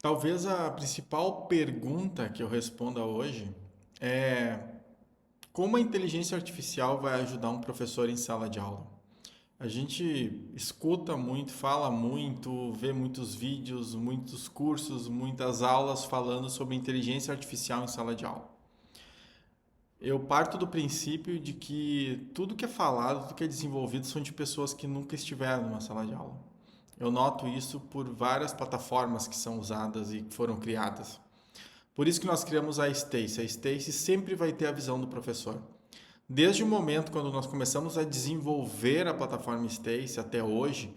Talvez a principal pergunta que eu responda hoje é como a inteligência artificial vai ajudar um professor em sala de aula? A gente escuta muito, fala muito, vê muitos vídeos, muitos cursos, muitas aulas falando sobre inteligência artificial em sala de aula. Eu parto do princípio de que tudo que é falado, tudo que é desenvolvido são de pessoas que nunca estiveram numa sala de aula. Eu noto isso por várias plataformas que são usadas e que foram criadas. Por isso que nós criamos a Stacy. A Stacy sempre vai ter a visão do professor. Desde o momento quando nós começamos a desenvolver a plataforma Stacy até hoje,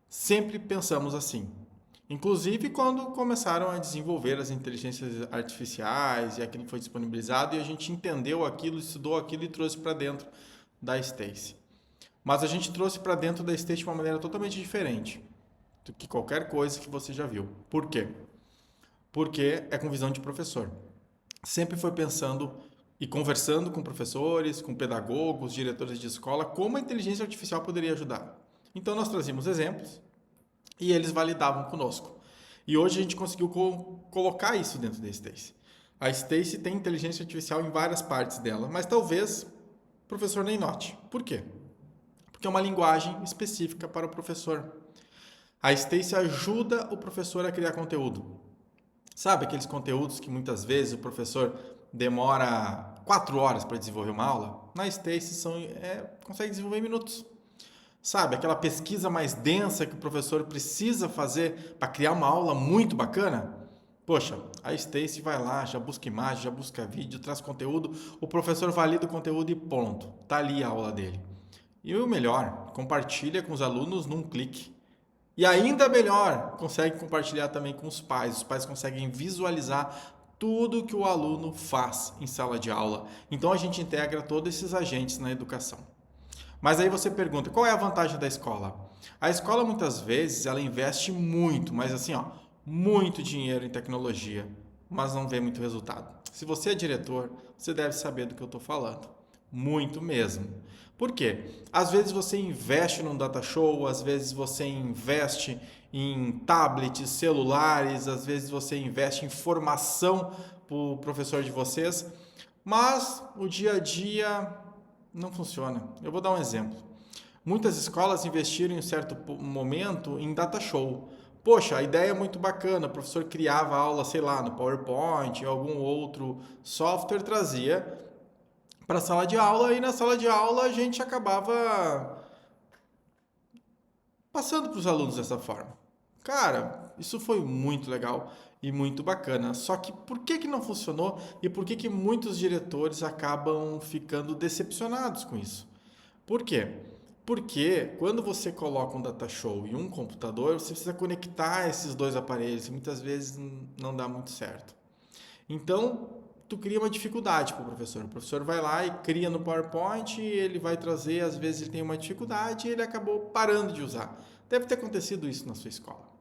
sempre pensamos assim. Inclusive quando começaram a desenvolver as inteligências artificiais e aquilo foi disponibilizado e a gente entendeu aquilo, estudou aquilo e trouxe para dentro da Stacy. Mas a gente trouxe para dentro da Stacy de uma maneira totalmente diferente do que qualquer coisa que você já viu. Por quê? Porque é com visão de professor. Sempre foi pensando e conversando com professores, com pedagogos, diretores de escola, como a inteligência artificial poderia ajudar. Então nós trazíamos exemplos e eles validavam conosco. E hoje a gente conseguiu colocar isso dentro da Stacy. A Stacy tem inteligência artificial em várias partes dela, mas talvez o professor nem note. Por quê? Porque é uma linguagem específica para o professor. A Stacy ajuda o professor a criar conteúdo. Sabe aqueles conteúdos que muitas vezes o professor demora 4 horas para desenvolver uma aula? Na Stacy consegue desenvolver em minutos. Sabe aquela pesquisa mais densa que o professor precisa fazer para criar uma aula muito bacana? Poxa, a Stacy vai lá, já busca imagem, já busca vídeo, traz conteúdo, o professor valida o conteúdo e pronto, tá ali a aula dele. E o melhor, compartilha com os alunos num clique. E ainda melhor, consegue compartilhar também com os pais. Os pais conseguem visualizar tudo que o aluno faz em sala de aula. Então a gente integra todos esses agentes na educação. Mas aí você pergunta, qual é a vantagem da escola? A escola muitas vezes ela investe muito, mas assim, ó, muito dinheiro em tecnologia, mas não vê muito resultado. Se você é diretor, você deve saber do que eu estou falando. Muito mesmo. Por quê? Às vezes você investe num data show, às vezes você investe em tablets, celulares, às vezes você investe em formação para o professor de vocês, mas o dia a dia não funciona. Eu vou dar um exemplo. Muitas escolas investiram em um certo momento em data show. Poxa, a ideia é muito bacana. O professor criava a aula, sei lá, no PowerPoint, algum outro software, trazia para a sala de aula e na sala de aula a gente acabava passando para os alunos dessa forma. Cara, isso foi muito legal e muito bacana. Só que por que que não funcionou e por que que muitos diretores acabam ficando decepcionados com isso? Por quê? Porque quando você coloca um data show e um computador, você precisa conectar esses dois aparelhos e muitas vezes não dá muito certo. Então, tu cria uma dificuldade para o professor. O professor vai lá e cria no PowerPoint, ele vai trazer, às vezes ele tem uma dificuldade e ele acabou parando de usar. Deve ter acontecido isso na sua escola.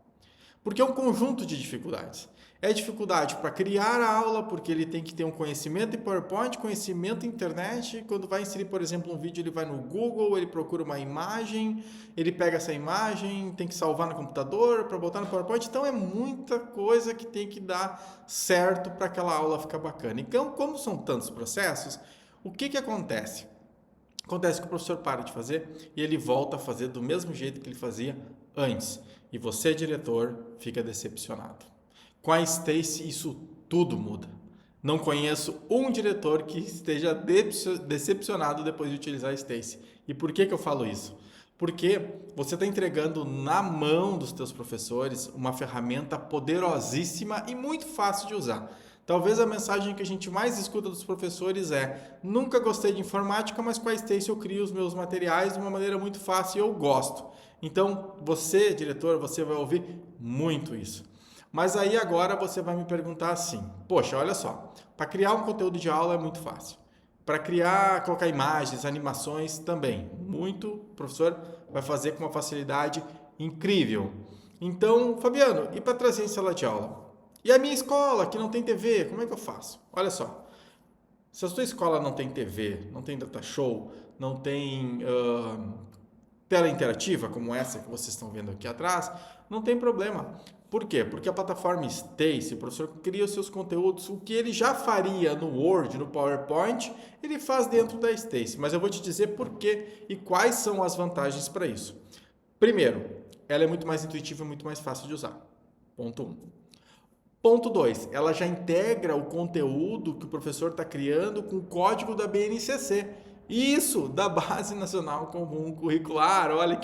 Porque é um conjunto de dificuldades. É dificuldade para criar a aula, porque ele tem que ter um conhecimento em PowerPoint, conhecimento em internet. Quando vai inserir, por exemplo, um vídeo, ele vai no Google, ele procura uma imagem, ele pega essa imagem, tem que salvar no computador para botar no PowerPoint. Então é muita coisa que tem que dar certo para aquela aula ficar bacana. Então, como são tantos processos, o que acontece? Acontece que o professor para de fazer e ele volta a fazer do mesmo jeito que ele fazia antes. E você, diretor, fica decepcionado. Com a Stacy, isso tudo muda. Não conheço um diretor que esteja decepcionado depois de utilizar a Stacy. E por que eu falo isso? Porque você está entregando na mão dos teus professores uma ferramenta poderosíssima e muito fácil de usar. Talvez a mensagem que a gente mais escuta dos professores é: nunca gostei de informática, mas com a Stacy eu crio os meus materiais de uma maneira muito fácil e eu gosto. Então, você, diretor, você vai ouvir muito isso. Mas aí agora você vai me perguntar assim: poxa, olha só, para criar um conteúdo de aula é muito fácil. Para criar, colocar imagens, animações também. Muito, o professor vai fazer com uma facilidade incrível. Então, Fabiano, e para trazer em sala de aula? E a minha escola, que não tem TV, como é que eu faço? Olha só, se a sua escola não tem TV, não tem data show, não tem tela interativa, como essa que vocês estão vendo aqui atrás, não tem problema. Por quê? Porque a plataforma Stacey, o professor cria os seus conteúdos, o que ele já faria no Word, no PowerPoint, ele faz dentro da Stacey. Mas eu vou te dizer por quê e quais são as vantagens para isso. Primeiro, ela é muito mais intuitiva e muito mais fácil de usar. Ponto 1. Ponto 2, ela já integra o conteúdo que o professor está criando com o código da BNCC. Isso, da Base Nacional Comum Curricular, olha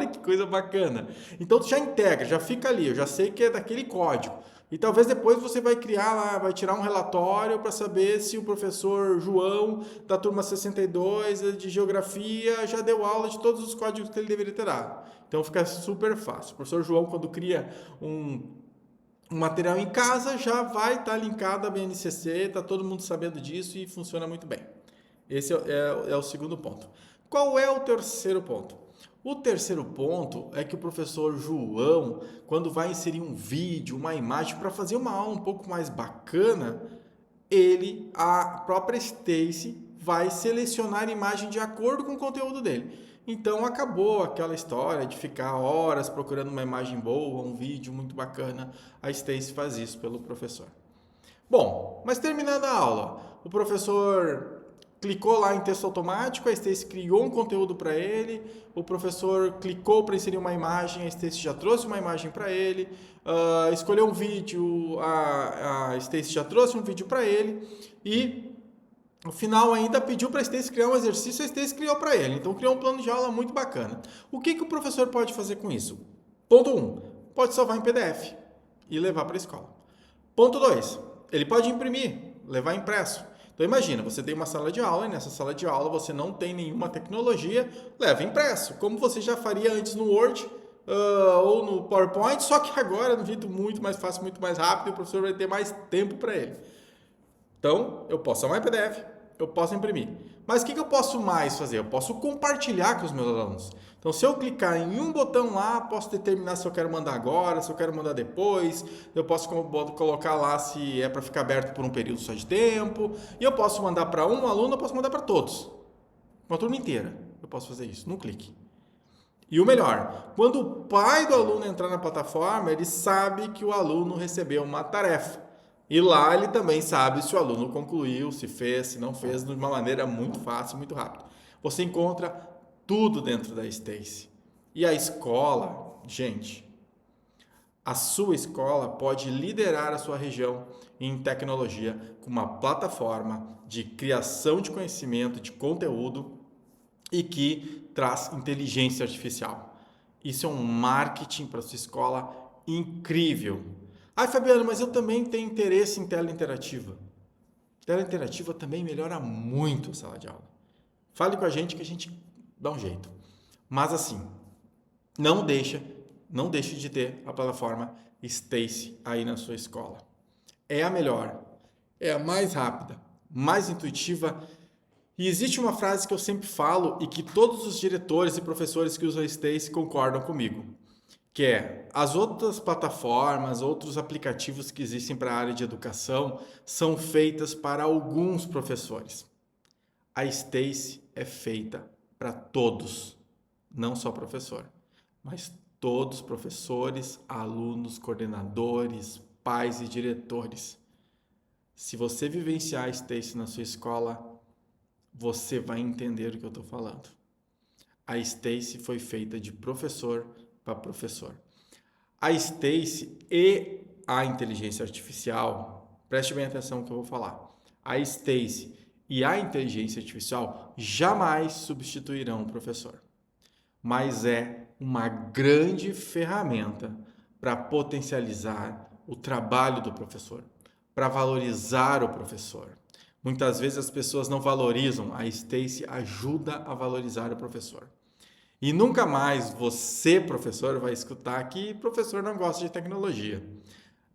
que coisa bacana. Então, tu já integra, já fica ali, eu já sei que é daquele código. E talvez depois você vai criar lá, vai tirar um relatório para saber se o professor João, da turma 62 de Geografia, já deu aula de todos os códigos que ele deveria ter dado. Então, fica super fácil. O professor João, quando cria um material em casa, já vai estar linkado à BNCC, está todo mundo sabendo disso e funciona muito bem. Esse é o segundo ponto. Qual é o terceiro ponto? O terceiro ponto é que o professor João, quando vai inserir um vídeo, uma imagem, para fazer uma aula um pouco mais bacana, a própria Stacey, vai selecionar a imagem de acordo com o conteúdo dele. Então acabou aquela história de ficar horas procurando uma imagem boa, um vídeo muito bacana. A Stacey faz isso pelo professor. Bom, mas terminando a aula, o professor clicou lá em texto automático, a Stacey criou um conteúdo para ele, o professor clicou para inserir uma imagem, a Stacey já trouxe uma imagem para ele, escolheu um vídeo, a Stacey já trouxe um vídeo para ele e no final ainda pediu para a Stacey criar um exercício, a Stacey criou para ele. Então criou um plano de aula muito bacana. O que o professor pode fazer com isso? Ponto 1, pode salvar em PDF e levar para a escola. Ponto 2, ele pode imprimir, levar impresso. Então imagina, você tem uma sala de aula e nessa sala de aula você não tem nenhuma tecnologia, leva impresso, como você já faria antes no Word ou no PowerPoint, só que agora no jeito muito mais fácil, muito mais rápido, e o professor vai ter mais tempo para ele. Então, eu posso salvar em PDF, eu posso imprimir. Mas o que eu posso mais fazer? Eu posso compartilhar com os meus alunos. Então, se eu clicar em um botão lá, posso determinar se eu quero mandar agora, se eu quero mandar depois. Eu posso colocar lá se é para ficar aberto por um período só de tempo. E eu posso mandar para um aluno, eu posso mandar para todos. Uma turma inteira. Eu posso fazer isso, num clique. E o melhor, quando o pai do aluno entrar na plataforma, ele sabe que o aluno recebeu uma tarefa. E lá ele também sabe se o aluno concluiu, se fez, se não fez, de uma maneira muito fácil, muito rápida. Você encontra tudo dentro da Stacey. E a escola, gente, a sua escola pode liderar a sua região em tecnologia com uma plataforma de criação de conhecimento, de conteúdo e que traz inteligência artificial. Isso é um marketing para a sua escola incrível. Ai, Fabiano, mas eu também tenho interesse em tela interativa. Tela interativa também melhora muito a sala de aula. Fale com a gente que a gente dá um jeito. Mas assim, não deixe de ter a plataforma Stacey aí na sua escola. É a melhor, é a mais rápida, mais intuitiva. E existe uma frase que eu sempre falo e que todos os diretores e professores que usam a Stacey concordam comigo, que é: as outras plataformas, outros aplicativos que existem para a área de educação são feitas para alguns professores. A Stacey é feita para todos, não só professor, mas todos professores, alunos, coordenadores, pais e diretores. Se você vivenciar a Stacey na sua escola, você vai entender o que eu estou falando. A Stacey foi feita de professor para professor. A Stacey e a inteligência artificial, preste bem atenção no que eu vou falar. A Stacey e a inteligência artificial jamais substituirão o professor, mas é uma grande ferramenta para potencializar o trabalho do professor, para valorizar o professor. Muitas vezes as pessoas não valorizam, a Stacey ajuda a valorizar o professor. E nunca mais você, professor, vai escutar que professor não gosta de tecnologia.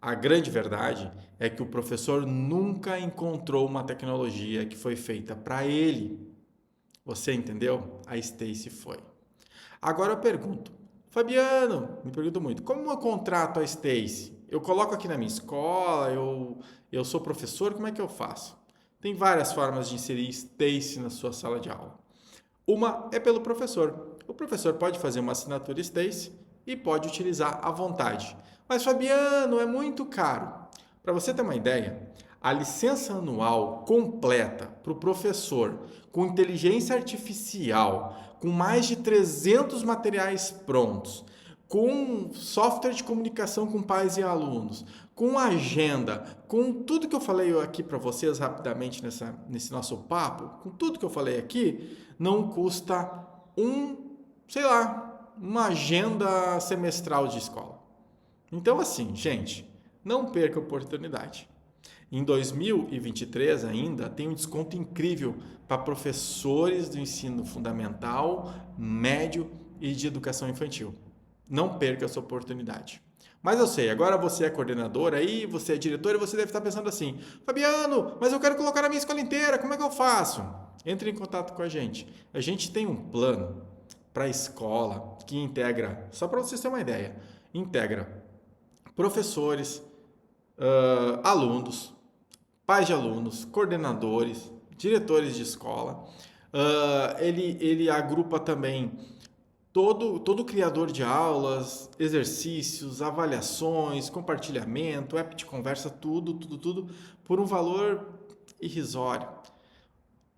A grande verdade é que o professor nunca encontrou uma tecnologia que foi feita para ele. Você entendeu? A Stacey foi. Agora eu pergunto, Fabiano, me pergunto muito, como eu contrato a Stacey? Eu coloco aqui na minha escola, eu sou professor, como é que eu faço? Tem várias formas de inserir Stacey na sua sala de aula. Uma é pelo professor. O professor pode fazer uma assinatura Stacey e pode utilizar à vontade. Mas, Fabiano, é muito caro. Para você ter uma ideia, a licença anual completa para o professor com inteligência artificial, com mais de 300 materiais prontos, com software de comunicação com pais e alunos, com agenda, com tudo que eu falei aqui para vocês rapidamente nesse nosso papo, com tudo que eu falei aqui, não custa uma agenda semestral de escola. Então, assim, gente, não perca a oportunidade. Em 2023 ainda tem um desconto incrível para professores do ensino fundamental, médio e de educação infantil. Não perca essa oportunidade. Mas eu sei, agora você é coordenador aí, você é diretor e você deve estar pensando assim: Fabiano, mas eu quero colocar a minha escola inteira, como é que eu faço? Entre em contato com a gente. A gente tem um plano para a escola que integra, só para vocês terem uma ideia, integra professores, alunos, pais de alunos, coordenadores, diretores de escola. Ele agrupa também todo criador de aulas, exercícios, avaliações, compartilhamento, app de conversa, tudo por um valor irrisório.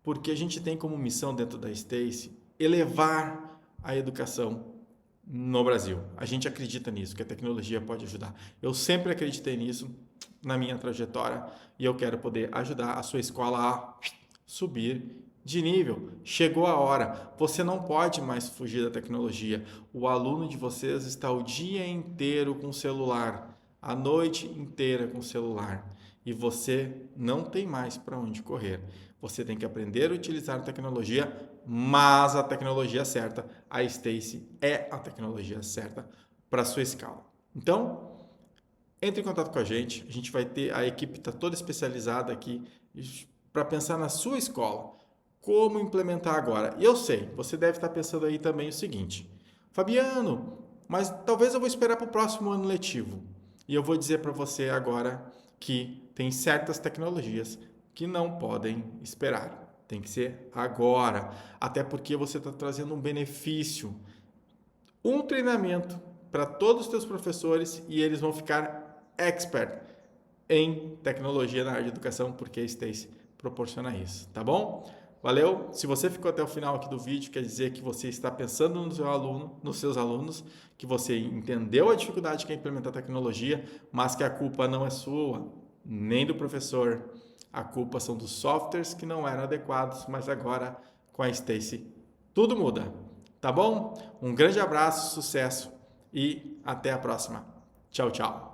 Porque a gente tem como missão dentro da Stacy elevar a educação no Brasil. A gente acredita nisso, que a tecnologia pode ajudar. Eu sempre acreditei nisso na minha trajetória e eu quero poder ajudar a sua escola a subir de nível. Chegou a hora. Você não pode mais fugir da tecnologia. O aluno de vocês está o dia inteiro com o celular, a noite inteira com o celular. E você não tem mais para onde correr. Você tem que aprender a utilizar a tecnologia, mas a tecnologia certa. A Stacy é a tecnologia certa para a sua escala. Então, entre em contato com a gente vai ter, a equipe está toda especializada aqui para pensar na sua escola, como implementar agora. E eu sei, você deve estar pensando aí também o seguinte: Fabiano, mas talvez eu vou esperar para o próximo ano letivo. E eu vou dizer para você agora que tem certas tecnologias que não podem esperar. Tem que ser agora, até porque você está trazendo um benefício, um treinamento para todos os teus professores e eles vão ficar expert em tecnologia na área de educação, porque a Stacy proporciona isso, tá bom? Valeu? Se você ficou até o final aqui do vídeo, quer dizer que você está pensando no seu aluno, nos seus alunos, que você entendeu a dificuldade que é implementar tecnologia, mas que a culpa não é sua, nem do professor. A culpa são dos softwares que não eram adequados, mas agora com a Stacy tudo muda, tá bom? Um grande abraço, sucesso e até a próxima. Tchau, tchau.